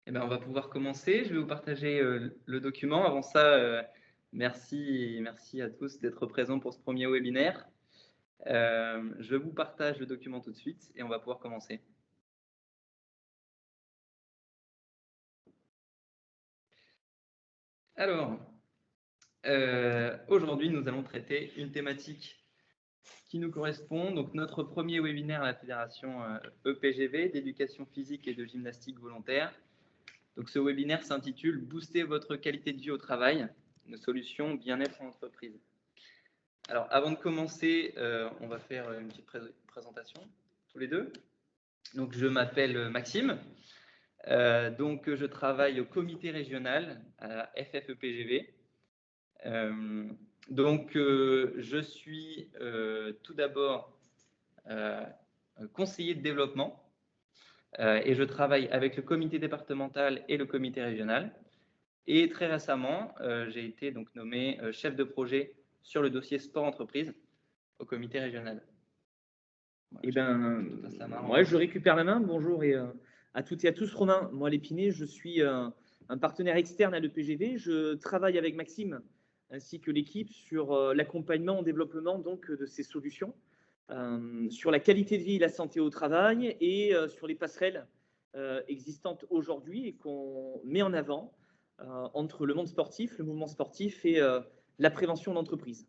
Eh ben, on va pouvoir commencer. Je vais vous partager le document. Avant ça, merci à tous d'être présents pour ce premier webinaire. Je vous partage le document tout de suite et on va pouvoir commencer. Alors, aujourd'hui, nous allons traiter une thématique qui nous correspond. Donc, notre premier webinaire à la Fédération EPGV d'éducation physique et de gymnastique volontaire. Donc, ce webinaire s'intitule « Booster votre qualité de vie au travail, une solution bien-être en entreprise ». Alors, avant de commencer, on va faire une petite présentation, tous les deux. Donc, je m'appelle Maxime. Donc, je travaille au comité régional à la FFEPGV. Je suis tout d'abord conseiller de développement et je travaille avec le comité départemental et le comité régional. Et très récemment, j'ai été donc nommé chef de projet sur le dossier sport entreprise au comité régional. Eh ben, moi, je récupère la main. Bonjour à toutes et à tous. Romain, moi, l'Épinay, je suis un partenaire externe à l'EPGV. Je travaille avec Maxime ainsi que l'équipe sur l'accompagnement en développement donc, de ces solutions, sur la qualité de vie et la santé au travail et sur les passerelles existantes aujourd'hui et qu'on met en avant entre le monde sportif, le mouvement sportif et la prévention d'entreprise.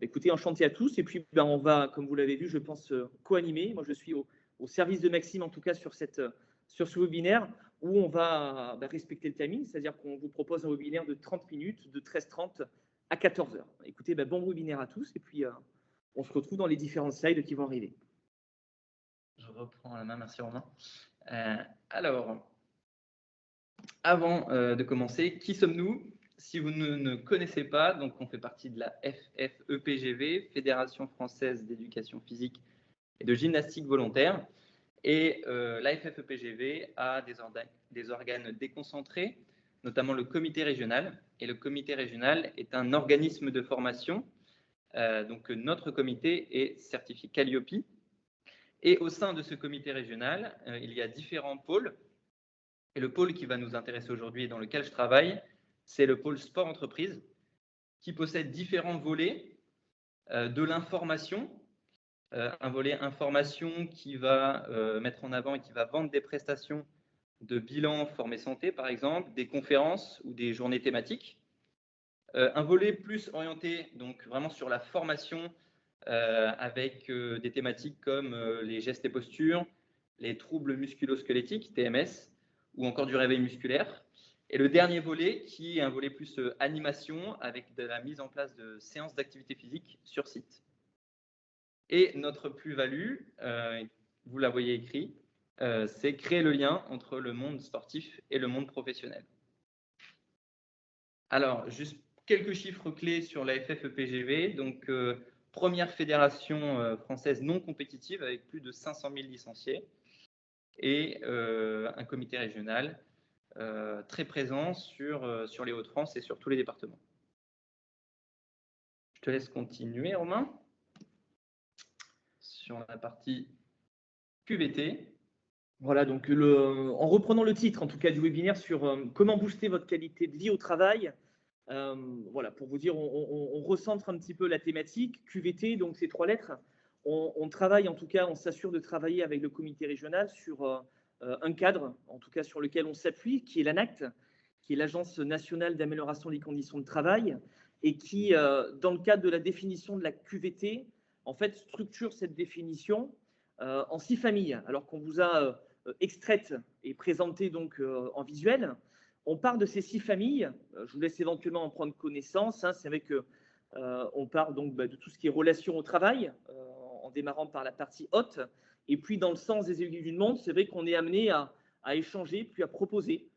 Écoutez, enchanté à tous. Et puis, on va, comme vous l'avez vu, je pense, co-animer. Moi, je suis au service de Maxime, en tout cas, sur ce webinaire, où on va respecter le timing, c'est-à-dire qu'on vous propose un webinaire de 30 minutes, de 13h30 à 14h. Écoutez, bon webinaire à tous. Et puis, on se retrouve dans les différents slides qui vont arriver. Je reprends la main. Merci, Romain. Alors, avant de commencer, qui sommes-nous ? Si vous ne connaissez pas, donc on fait partie de la FFEPGV, Fédération française d'éducation physique et de gymnastique volontaire. Et la FFEPGV a des organes déconcentrés, notamment le comité régional. Et le comité régional est un organisme de formation. Donc notre comité est certifié Calliope. Et au sein de ce comité régional, il y a différents pôles. Et le pôle qui va nous intéresser aujourd'hui et dans lequel je travaille, c'est le pôle sport entreprise, qui possède différents volets de l'information. Un volet information qui va mettre en avant et qui va vendre des prestations de bilan formé santé, par exemple, des conférences ou des journées thématiques. Un volet plus orienté donc vraiment sur la formation avec des thématiques comme les gestes et postures, les troubles musculo-squelettiques, TMS, ou encore du réveil musculaire. Et le dernier volet qui est un volet plus animation avec de la mise en place de séances d'activité physique sur site. Et notre plus-value, vous la voyez écrit, c'est créer le lien entre le monde sportif et le monde professionnel. Alors, juste quelques chiffres clés sur la FFEPGV. Donc, première fédération française non compétitive avec plus de 500 000 licenciés et un comité régional très présent sur les Hauts-de-France et sur tous les départements. Je te laisse continuer, Romain, sur la partie QVT. Voilà, donc en reprenant le titre, en tout cas, du webinaire sur comment booster votre qualité de vie au travail, voilà, pour vous dire, on recentre un petit peu la thématique. QVT, donc ces 3 lettres. On travaille, en tout cas, on s'assure de travailler avec le comité régional sur un cadre, en tout cas sur lequel on s'appuie, qui est l'ANACT, qui est l'Agence nationale d'amélioration des conditions de travail, et qui, dans le cadre de la définition de la QVT, en fait, structure cette définition en 6 familles, alors qu'on vous a extraites et présentées donc en visuel. On part de ces 6 familles. Je vous laisse éventuellement en prendre connaissance. C'est vrai qu'on part donc de tout ce qui est relations au travail, en démarrant par la partie haute. Et puis, dans le sens des aiguilles d'une montre, c'est vrai qu'on est amené à échanger, puis à proposer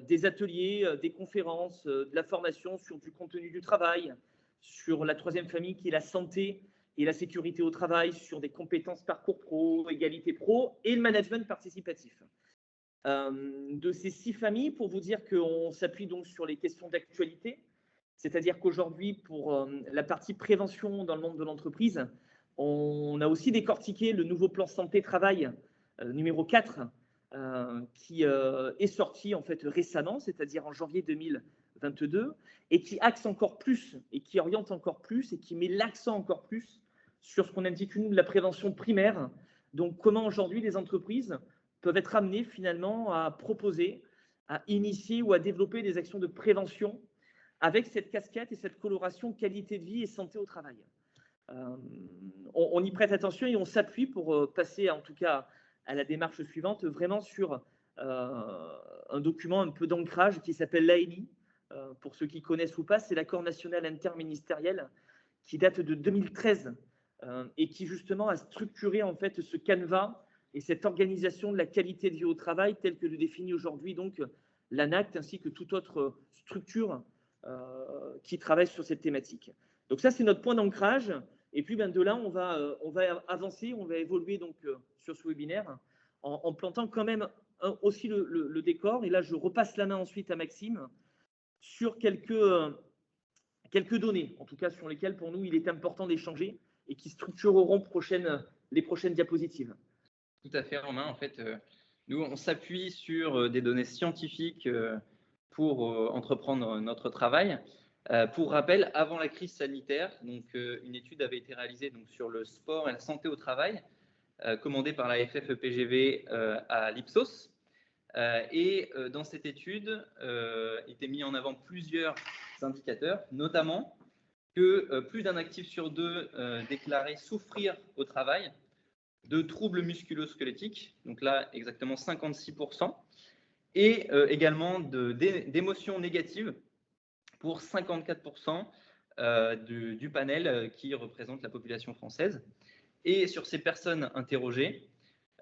des ateliers, des conférences, de la formation sur du contenu du travail, sur la 3e famille qui est la santé et la sécurité au travail, sur des compétences parcours pro, égalité pro et le management participatif. De ces 6 familles, pour vous dire qu'on s'appuie donc sur les questions d'actualité, c'est-à-dire qu'aujourd'hui, pour la partie prévention dans le monde de l'entreprise, on a aussi décortiqué le nouveau plan santé-travail numéro 4, qui est sorti en fait récemment, c'est-à-dire en janvier 2022, et qui axe encore plus, et qui oriente encore plus, et qui met l'accent encore plus sur ce qu'on intitule nous, la prévention primaire. Donc, comment aujourd'hui les entreprises peuvent être amenées finalement à proposer, à initier ou à développer des actions de prévention avec cette casquette et cette coloration qualité de vie et santé au travail. On y prête attention et on s'appuie pour passer en tout cas à la démarche suivante, vraiment sur un document un peu d'ancrage qui s'appelle l'ANI. Pour ceux qui connaissent ou pas, c'est l'accord national interministériel qui date de 2013 et qui justement a structuré en fait ce canevas et cette organisation de la qualité de vie au travail telle que le définit aujourd'hui donc l'ANACT ainsi que toute autre structure qui travaille sur cette thématique. Donc ça, c'est notre point d'ancrage. Et puis de là, on va avancer, on va évoluer donc sur ce webinaire en plantant quand même aussi le décor. Et là, je repasse la main ensuite à Maxime sur quelques données, en tout cas sur lesquelles pour nous, il est important d'échanger et qui structureront les prochaines diapositives. Tout à fait, Romain. En fait, nous, on s'appuie sur des données scientifiques pour entreprendre notre travail. Pour rappel, avant la crise sanitaire, donc, une étude avait été réalisée donc, sur le sport et la santé au travail, commandée par la FFEPGV à l'Ipsos. Et dans cette étude, étaient mis en avant plusieurs indicateurs, notamment que plus d'un actif sur deux déclarait souffrir au travail de troubles musculo-squelettiques, donc là exactement 56%, et également d'émotions négatives pour 54% du panel qui représente la population française. Et sur ces personnes interrogées,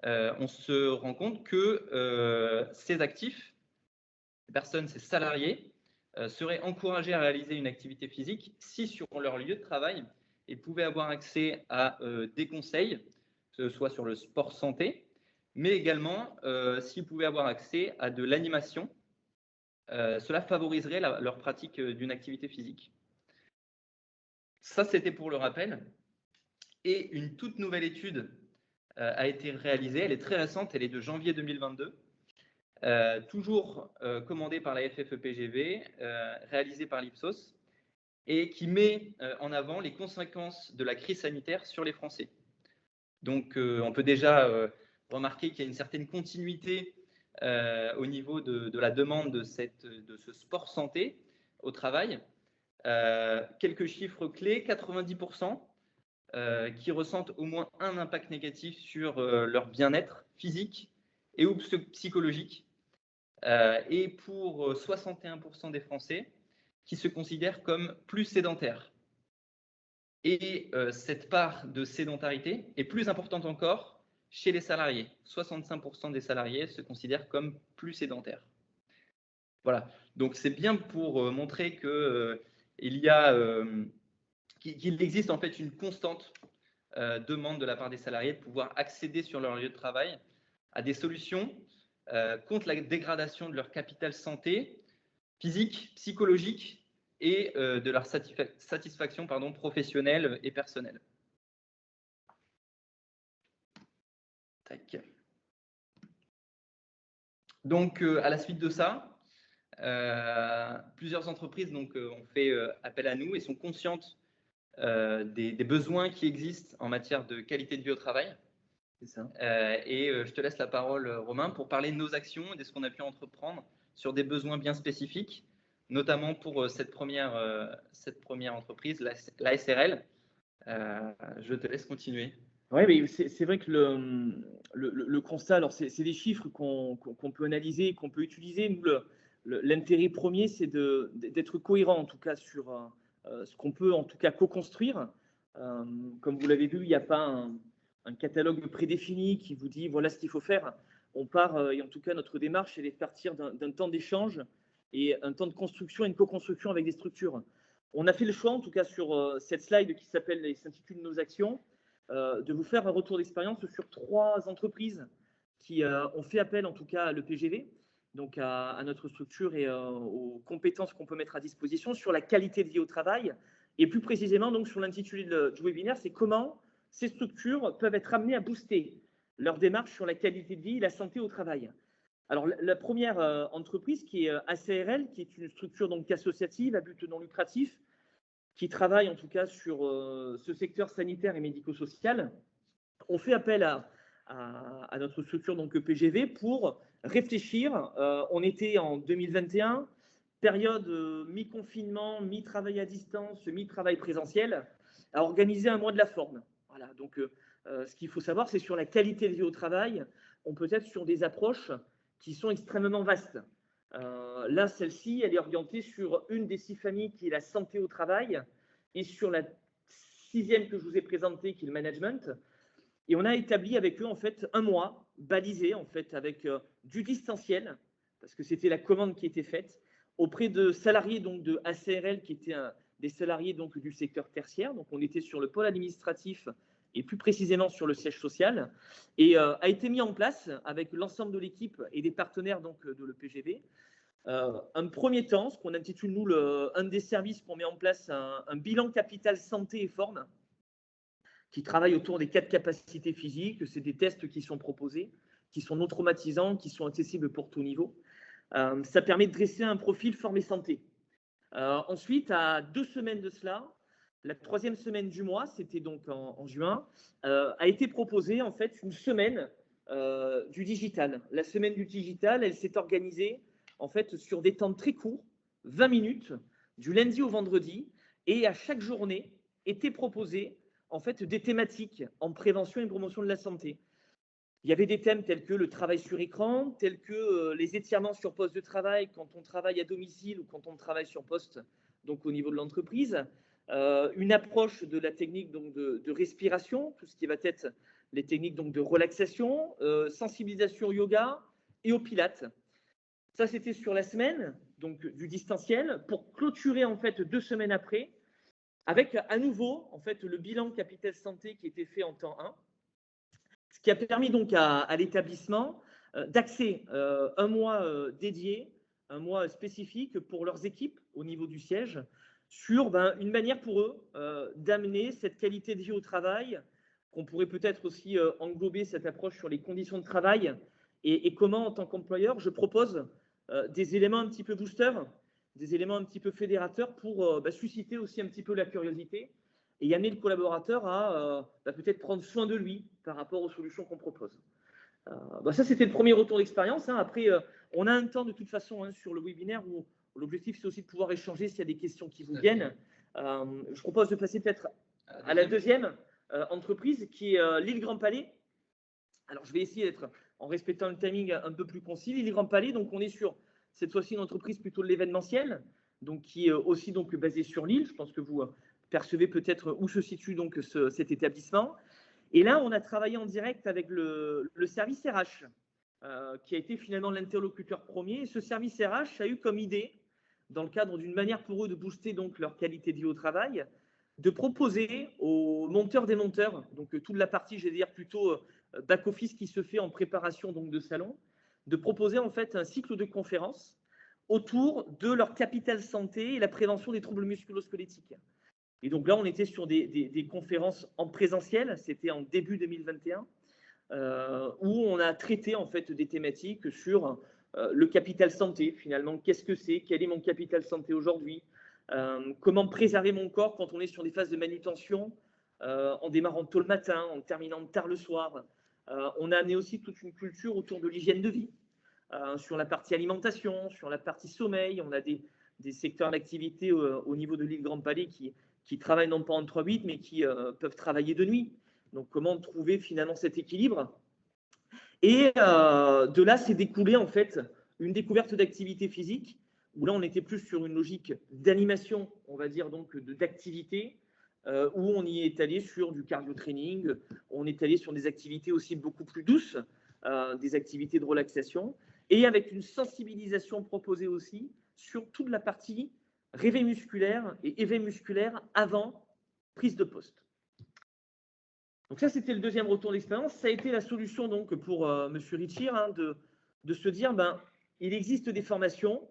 on se rend compte que ces actifs, ces personnes, ces salariés, seraient encouragés à réaliser une activité physique si sur leur lieu de travail, ils pouvaient avoir accès à des conseils, que ce soit sur le sport santé, mais également s'ils pouvaient avoir accès à de l'animation. Cela favoriserait leur pratique d'une activité physique. Ça, c'était pour le rappel. Et une toute nouvelle étude a été réalisée. Elle est très récente, elle est de janvier 2022. Toujours commandée par la FFEPGV, réalisée par l'Ipsos, et qui met en avant les conséquences de la crise sanitaire sur les Français. Donc, on peut déjà remarquer qu'il y a une certaine continuité au niveau de la demande de ce sport santé au travail. Quelques chiffres clés, 90% qui ressentent au moins un impact négatif sur leur bien-être physique et ou psychologique. Et pour 61% des Français qui se considèrent comme plus sédentaires. Et cette part de sédentarité est plus importante encore chez les salariés. 65% des salariés se considèrent comme plus sédentaires. Voilà. Donc c'est bien pour montrer que qu'il existe en fait une constante demande de la part des salariés de pouvoir accéder sur leur lieu de travail à des solutions contre la dégradation de leur capital santé physique, psychologique et de leur satisfaction professionnelle et personnelle. Tac. Donc, à la suite de ça, plusieurs entreprises donc, ont fait appel à nous et sont conscientes des besoins qui existent en matière de qualité de vie au travail. C'est ça. Et je te laisse la parole, Romain, pour parler de nos actions et de ce qu'on a pu entreprendre sur des besoins bien spécifiques, notamment pour cette première entreprise, la SRL. Je te laisse continuer. Oui, mais c'est vrai que le constat, alors c'est des chiffres qu'on peut analyser, qu'on peut utiliser. Nous, l'intérêt premier, c'est d'être cohérent, en tout cas, sur ce qu'on peut, en tout cas, co-construire. Comme vous l'avez vu, il n'y a pas un catalogue prédéfini qui vous dit voilà ce qu'il faut faire. On part, et en tout cas, notre démarche, elle est de partir d'un temps d'échange et un temps de construction et une co-construction avec des structures. On a fait le choix, en tout cas, sur cette slide qui s'intitule Nos actions, de vous faire un retour d'expérience sur 3 entreprises qui ont fait appel, en tout cas, à l'EPGV, donc à notre structure et aux compétences qu'on peut mettre à disposition sur la qualité de vie au travail. Et plus précisément, donc, sur l'intitulé du webinaire, c'est comment ces structures peuvent être amenées à booster leur démarche sur la qualité de vie et la santé au travail. Alors, la première entreprise qui est ACRL, qui est une structure donc associative à but non lucratif, qui travaille en tout cas sur ce secteur sanitaire et médico-social, on fait appel à notre structure donc PGV pour réfléchir. On était en 2021, période mi-confinement, mi-travail à distance, mi-travail présentiel, à organiser un mois de la forme. Voilà, donc ce qu'il faut savoir, c'est sur la qualité de vie au travail, on peut être sur des approches qui sont extrêmement vastes. Là, celle-ci, elle est orientée sur une des 6 familles qui est la santé au travail et sur la 6e que je vous ai présentée qui est le management. Et on a établi avec eux en fait un mois balisé en fait avec du distanciel parce que c'était la commande qui était faite auprès de salariés donc de ACRL qui étaient des salariés donc du secteur tertiaire. Donc on était sur le pôle administratif et plus précisément sur le siège social et a été mis en place avec l'ensemble de l'équipe et des partenaires donc de l'EPGV. Un premier temps, ce qu'on intitule nous un des services qu'on met en place, un bilan capital santé et forme qui travaille autour des 4 capacités physiques. C'est des tests qui sont proposés, qui sont non traumatisants, qui sont accessibles pour tout niveau. Ça permet de dresser un profil forme et santé. Ensuite, à 2 semaines de cela, la 3e semaine du mois, c'était donc en juin, a été proposée en fait une semaine du digital. La semaine du digital, elle s'est organisée en fait sur des temps très courts, 20 minutes, du lundi au vendredi, et à chaque journée étaient proposées en fait des thématiques en prévention et promotion de la santé. Il y avait des thèmes tels que le travail sur écran, tels que les étirements sur poste de travail quand on travaille à domicile ou quand on travaille sur poste, donc au niveau de l'entreprise, une approche de la technique donc de respiration, tout ce qui va être les techniques donc de relaxation, sensibilisation au yoga et au pilates. Ça, c'était sur la semaine donc du distanciel pour clôturer en fait 2 semaines après avec à nouveau en fait le bilan capital santé qui était fait en temps 1, ce qui a permis donc à l'établissement d'axer un mois dédié, un mois spécifique pour leurs équipes au niveau du siège sur une manière pour eux d'amener cette qualité de vie au travail, qu'on pourrait peut-être aussi englober cette approche sur les conditions de travail et comment en tant qu'employeur je propose des éléments un petit peu boosters, des éléments un petit peu fédérateurs pour susciter aussi un petit peu la curiosité et amener le collaborateur à peut-être prendre soin de lui par rapport aux solutions qu'on propose. Ça, c'était le premier retour d'expérience. Après, on a un temps de toute façon sur le webinaire où l'objectif, c'est aussi de pouvoir échanger s'il y a des questions qui vous viennent. Je propose de passer peut-être à la 2e entreprise qui est l'île Grand Palais. Alors, je vais essayer d'être, en respectant le timing, un peu plus concis. L'île Grand Palais, donc on est sur cette fois-ci une entreprise plutôt de l'événementiel, donc qui est aussi donc basée sur l'île. Je pense que vous percevez peut-être où se situe donc cet établissement. Et là, on a travaillé en direct avec le service RH, qui a été finalement l'interlocuteur premier. Et ce service RH a eu comme idée, dans le cadre d'une manière pour eux de booster donc leur qualité de vie au travail, de proposer aux monteurs des monteurs, donc toute la partie, je vais dire plutôt back-office qui se fait en préparation donc de salon, de proposer en fait un cycle de conférences autour de leur capital santé et la prévention des troubles musculo-squelettiques. Et donc là, on était sur des conférences en présentiel, c'était en début 2021, où on a traité en fait des thématiques sur le capital santé, finalement, qu'est-ce que c'est, quel est mon capital santé aujourd'hui, comment préserver mon corps quand on est sur des phases de manutention, en démarrant tôt le matin, en terminant tard le soir. On a amené aussi toute une culture autour de l'hygiène de vie, sur la partie alimentation, sur la partie sommeil. On a des secteurs d'activité au niveau de l'île Grand Palais qui travaillent non pas en 3-8, mais qui peuvent travailler de nuit. Donc, comment trouver finalement cet équilibre? Et de là, s'est découlé en fait une découverte d'activité physique, où là, on était plus sur une logique d'animation, on va dire, donc d'activité, où on y est allé sur du cardio-training, on est allé sur des activités aussi beaucoup plus douces, des activités de relaxation, et avec une sensibilisation proposée aussi sur toute la partie réveil musculaire et éveil musculaire avant prise de poste. Donc ça, c'était le 2e retour d'expérience. Ça a été la solution donc pour Monsieur Richir de se dire, il existe des formations,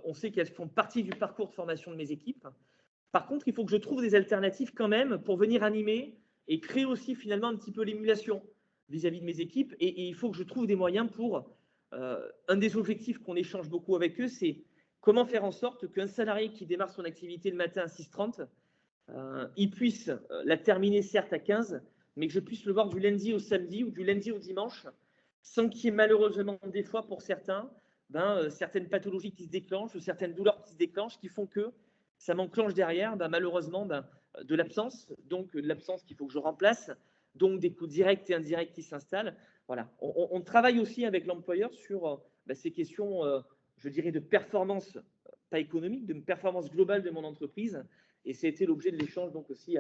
on sait qu'elles font partie du parcours de formation de mes équipes. Par contre, il faut que je trouve des alternatives quand même pour venir animer et créer aussi finalement un petit peu l'émulation. vis-à-vis de mes équipes et il faut que je trouve des moyens pour… un des objectifs qu'on échange beaucoup avec eux, c'est comment faire en sorte qu'un salarié qui démarre son activité le matin à 6h30, il puisse la terminer certes à 15, mais que je puisse le voir du lundi au samedi ou du lundi au dimanche, sans qu'il y ait malheureusement des fois pour certains, certaines pathologies qui se déclenchent ou certaines douleurs qui se déclenchent qui font que ça m'enclenche derrière malheureusement de l'absence, donc de l'absence qu'il faut que je remplace, donc des coûts directs et indirects qui s'installent. Voilà. On travaille aussi avec l'employeur sur ces questions, je dirais, de performance, pas économique, de performance globale de mon entreprise. Et c'était l'objet de l'échange donc aussi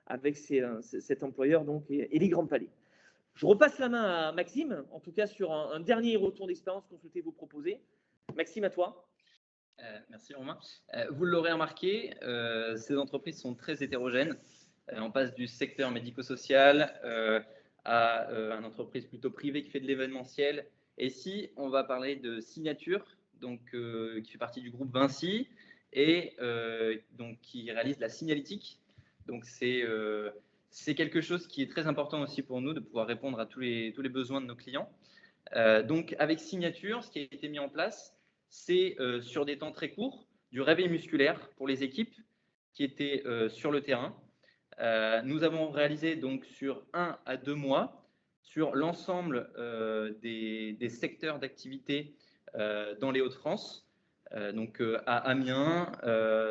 avec cet employeur donc, et les Grands Palais. Je repasse la main à Maxime, en tout cas sur un dernier retour d'expérience qu'on souhaitait vous proposer. Maxime, à toi. Merci Romain. Vous l'aurez remarqué, ces entreprises sont très hétérogènes. On passe du secteur médico-social à une entreprise plutôt privée qui fait de l'événementiel. Et ici, on va parler de Signature, donc, qui fait partie du groupe Vinci et donc, qui réalise la signalétique. Donc, c'est quelque chose qui est très important aussi pour nous de pouvoir répondre à tous les besoins de nos clients. Donc, avec Signature, ce qui a été mis en place, c'est sur des temps très courts, du réveil musculaire pour les équipes qui étaient sur le terrain. Nous avons réalisé donc sur 1 à 2 mois, sur l'ensemble des secteurs d'activité dans les Hauts-de-France, donc à Amiens,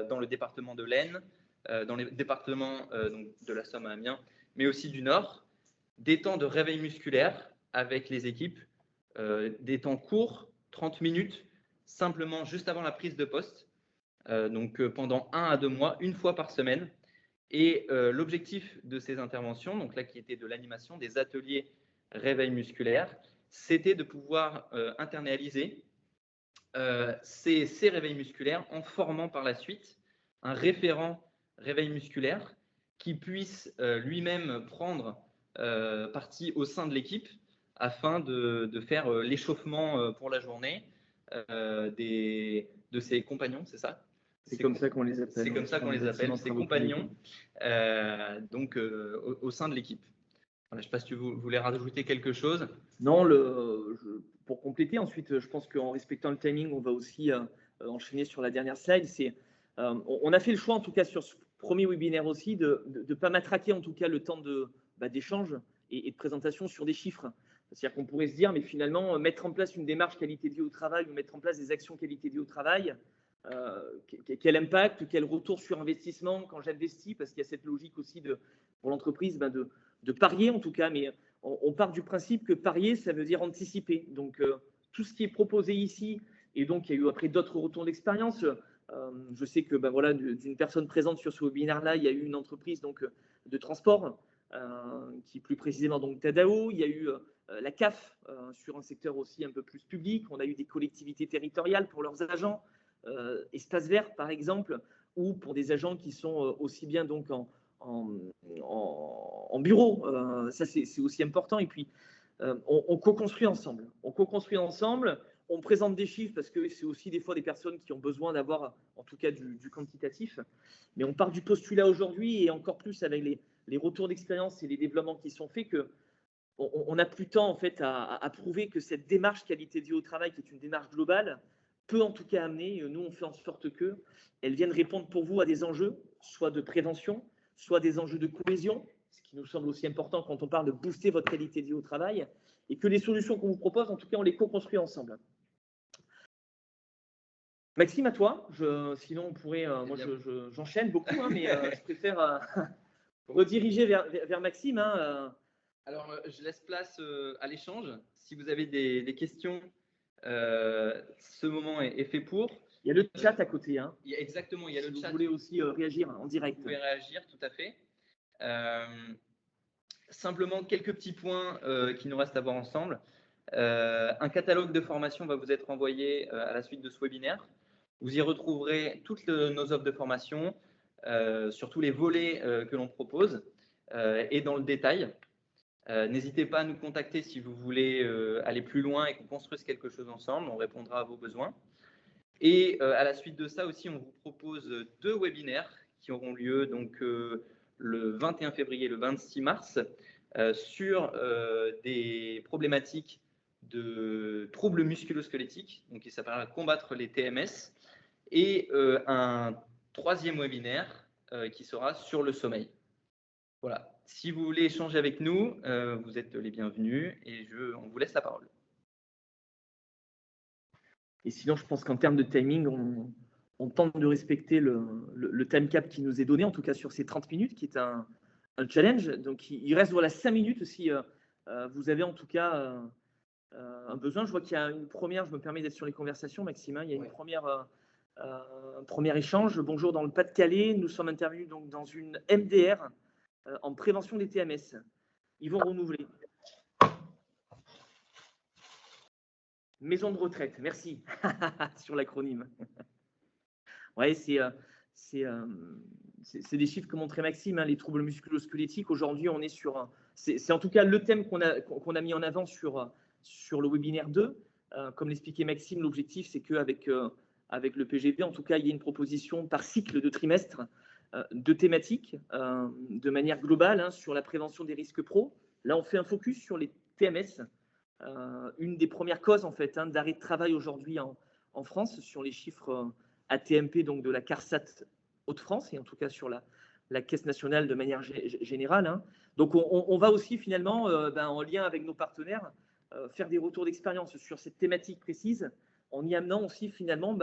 dans le département de l'Aisne, dans les départements donc de la Somme à Amiens, mais aussi du Nord, des temps de réveil musculaire avec les équipes, des temps courts, 30 minutes, simplement juste avant la prise de poste, donc pendant 1 à 2 mois, une fois par semaine. Et l'objectif de ces interventions, donc là qui était de l'animation, des ateliers réveil musculaire, c'était de pouvoir internaliser ces réveils musculaires en formant par la suite un référent réveil musculaire qui puisse lui-même prendre partie au sein de l'équipe afin de faire l'échauffement pour la journée de ses compagnons, c'est ça? C'est comme ça qu'on les appelle. C'est comme ça qu'on les appelle, ses compagnons, donc au sein de l'équipe. Voilà, je ne sais pas si tu voulais rajouter quelque chose. Non, pour compléter, ensuite, je pense qu'en respectant le timing, on va aussi enchaîner sur la dernière slide. On a fait le choix, en tout cas sur ce premier webinaire aussi, de ne pas matraquer en tout cas le temps d'échange et de présentation sur des chiffres. C'est-à-dire qu'on pourrait se dire, mais finalement, mettre en place une démarche qualité de vie au travail ou mettre en place des actions qualité de vie au travail, quel impact, quel retour sur investissement quand j'investis, parce qu'il y a cette logique aussi pour l'entreprise de parier en tout cas, mais on part du principe que parier, ça veut dire anticiper. Donc, tout ce qui est proposé ici, et donc il y a eu après d'autres retours d'expérience. Je sais que voilà, d'une personne présente sur ce webinaire-là, il y a eu une entreprise donc, de transport, qui plus précisément donc Tadao. Il y a eu la CAF sur un secteur aussi un peu plus public. On a eu des collectivités territoriales pour leurs agents. Espace vert, par exemple, ou pour des agents qui sont aussi bien donc en bureau. Ça, c'est aussi important. Et puis, on co-construit ensemble. On présente des chiffres parce que c'est aussi des fois des personnes qui ont besoin d'avoir, en tout cas, du quantitatif. Mais on part du postulat aujourd'hui et encore plus avec les retours d'expérience et les développements qui sont faits que on n'a plus temps en fait à prouver que cette démarche qualité de vie au travail, qui est une démarche globale, peut en tout cas amener, nous on fait en sorte qu'elle vienne répondre pour vous à des enjeux, soit de prévention, soit des enjeux de cohésion, ce qui nous semble aussi important quand on parle de booster votre qualité de vie au travail, et que les solutions qu'on vous propose, en tout cas, on les co-construit ensemble. Maxime, à toi. Sinon, on pourrait, moi j'enchaîne beaucoup, hein, mais je préfère rediriger vers Maxime. Alors, je laisse place à l'échange. Si vous avez des questions, ce moment est fait pour. Il y a le chat à côté. Hein. Exactement, il y a le chat. Vous voulez aussi réagir en direct. Vous pouvez réagir, tout à fait. Simplement, quelques petits points qui nous restent à voir ensemble. Un catalogue de formation va vous être envoyé à la suite de ce webinaire. Vous y retrouverez toutes nos offres de formation, sur tous les volets que l'on propose et dans le détail. N'hésitez pas à nous contacter si vous voulez aller plus loin et qu'on construise quelque chose ensemble. On répondra à vos besoins. Et à la suite de ça aussi, on vous propose 2 webinaires qui auront lieu donc, le 21 février et le 26 mars sur des problématiques de troubles musculo-squelettiques, donc il s'appellera Combattre les TMS, et un troisième webinaire qui sera sur le sommeil. Voilà. Si vous voulez échanger avec nous, vous êtes les bienvenus et on vous laisse la parole. Et sinon, je pense qu'en termes de timing, on tente de respecter le time cap qui nous est donné, en tout cas sur ces 30 minutes, qui est un challenge. Donc, il reste voilà 5 minutes si vous avez en tout cas un besoin. Je vois qu'il y a une première, je me permets d'être sur les conversations, Maxime, il y a une un premier échange. Bonjour, dans le Pas-de-Calais, nous sommes intervenus donc dans une MDR en prévention des TMS. Ils vont renouveler. Maison de retraite, merci sur l'acronyme. Ouais, c'est des chiffres que montrait Maxime, hein, les troubles musculo-squelettiques. Aujourd'hui, on est sur. C'est en tout cas le thème qu'on a mis en avant sur le webinaire 2. Comme l'expliquait Maxime, l'objectif, c'est qu'avec avec le PGP, en tout cas, il y ait une proposition par cycle de trimestre de thématiques de manière globale hein, sur la prévention des risques pro. Là, on fait un focus sur les TMS. Une des premières causes en fait hein, d'arrêt de travail aujourd'hui en France sur les chiffres ATMP donc de la CARSAT Hauts-de-France et en tout cas sur la Caisse nationale de manière générale. Hein. Donc on va aussi finalement en lien avec nos partenaires faire des retours d'expérience sur cette thématique précise en y amenant aussi finalement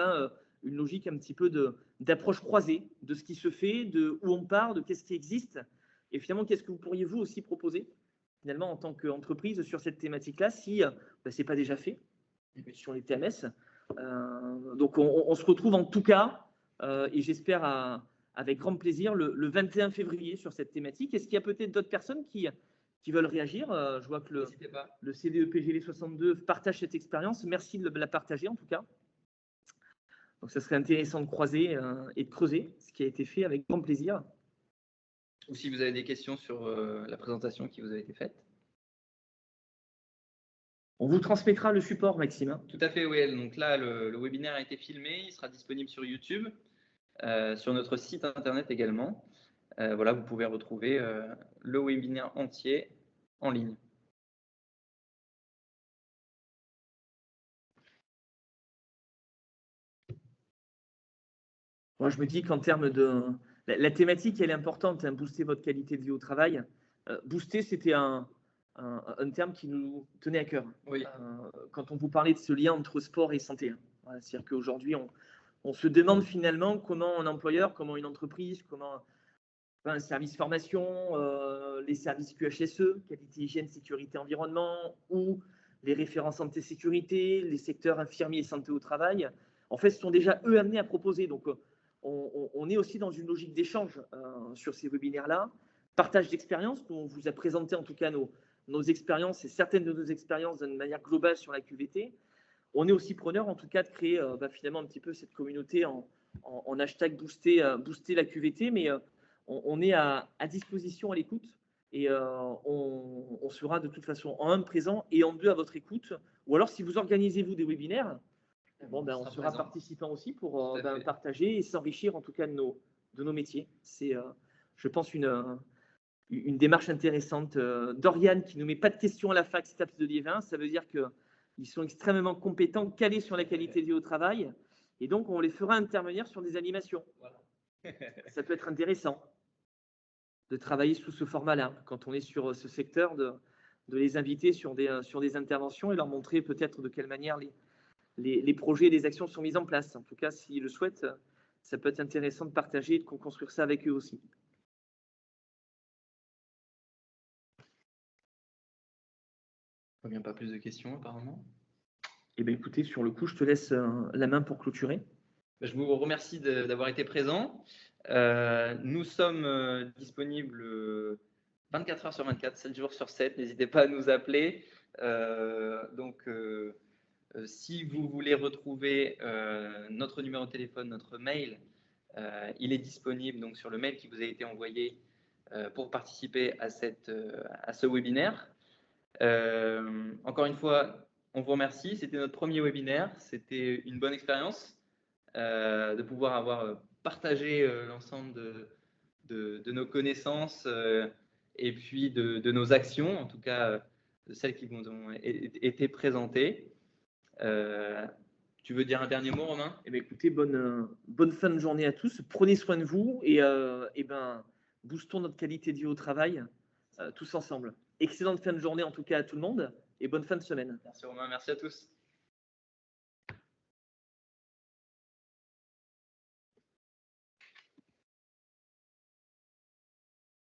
une logique un petit peu d'approche croisée de ce qui se fait, de où on part, de qu'est-ce qui existe et finalement qu'est-ce que vous pourriez vous aussi proposer finalement en tant qu'entreprise sur cette thématique-là, si ce n'est pas déjà fait sur les TMS. Donc on se retrouve en tout cas, et j'espère avec grand plaisir, le 21 février sur cette thématique. Est-ce qu'il y a peut-être d'autres personnes qui veulent réagir? Je vois que le CDE PGL 62 partage cette expérience. Merci de la partager en tout cas. Donc ça serait intéressant de croiser et de creuser ce qui a été fait avec grand plaisir. Ou si vous avez des questions sur la présentation qui vous a été faite. On vous transmettra le support, Maxime. Tout à fait, oui. Donc là, le webinaire a été filmé. Il sera disponible sur YouTube, sur notre site internet également. Voilà, vous pouvez retrouver le webinaire entier en ligne. Moi, je me dis qu'en termes de… La thématique, elle est importante, hein, booster votre qualité de vie au travail. Booster, c'était un terme qui nous tenait à cœur. Oui. Quand on vous parlait de ce lien entre sport et santé. Hein. Voilà, c'est-à-dire qu'aujourd'hui, on se demande finalement comment un employeur, comment une entreprise, comment un service formation, les services QHSE, qualité, hygiène, sécurité, environnement, ou les référents santé-sécurité, les secteurs infirmiers et santé au travail, en fait, sont déjà eux amenés à proposer. Donc, on est aussi dans une logique d'échange sur ces webinaires-là, partage d'expériences. On vous a présenté en tout cas nos expériences et certaines de nos expériences d'une manière globale sur la QVT. On est aussi preneur en tout cas de créer finalement un petit peu cette communauté en hashtag booster la QVT, mais on est à disposition à l'écoute et on sera de toute façon en un présent et en deux à votre écoute. Ou alors si vous organisez vous des webinaires, on sera participant aussi pour partager et s'enrichir en tout cas de nos métiers. C'est, je pense, une démarche intéressante. Dorian qui ne nous met pas de questions à la fac STAPS de Liévin, ça veut dire qu'ils sont extrêmement compétents, calés sur la qualité de vie au travail. Et donc, on les fera intervenir sur des animations. Voilà. Ça peut être intéressant de travailler sous ce format-là, quand on est sur ce secteur, de les inviter sur des interventions et leur montrer peut-être de quelle manière les projets et les actions sont mis en place. En tout cas, s'ils le souhaitent, ça peut être intéressant de partager et de construire ça avec eux aussi. Il n'y a pas plus de questions apparemment. Eh bien, écoutez, sur le coup, je te laisse la main pour clôturer. Je vous remercie d'avoir été présent. Nous sommes disponibles 24 heures sur 24, 7 jours sur 7. N'hésitez pas à nous appeler. Si vous voulez retrouver notre numéro de téléphone, notre mail, il est disponible donc, sur le mail qui vous a été envoyé pour participer à ce webinaire. Encore une fois, on vous remercie. C'était notre premier webinaire. C'était une bonne expérience de pouvoir avoir partagé l'ensemble de nos connaissances et puis de nos actions, en tout cas de celles qui vous ont été présentées. Tu veux dire un dernier mot, Romain? Eh bien, écoutez, bonne fin de journée à tous. Prenez soin de vous et boostons notre qualité de vie au travail tous ensemble. Excellente fin de journée en tout cas à tout le monde et bonne fin de semaine. Merci Romain, merci à tous.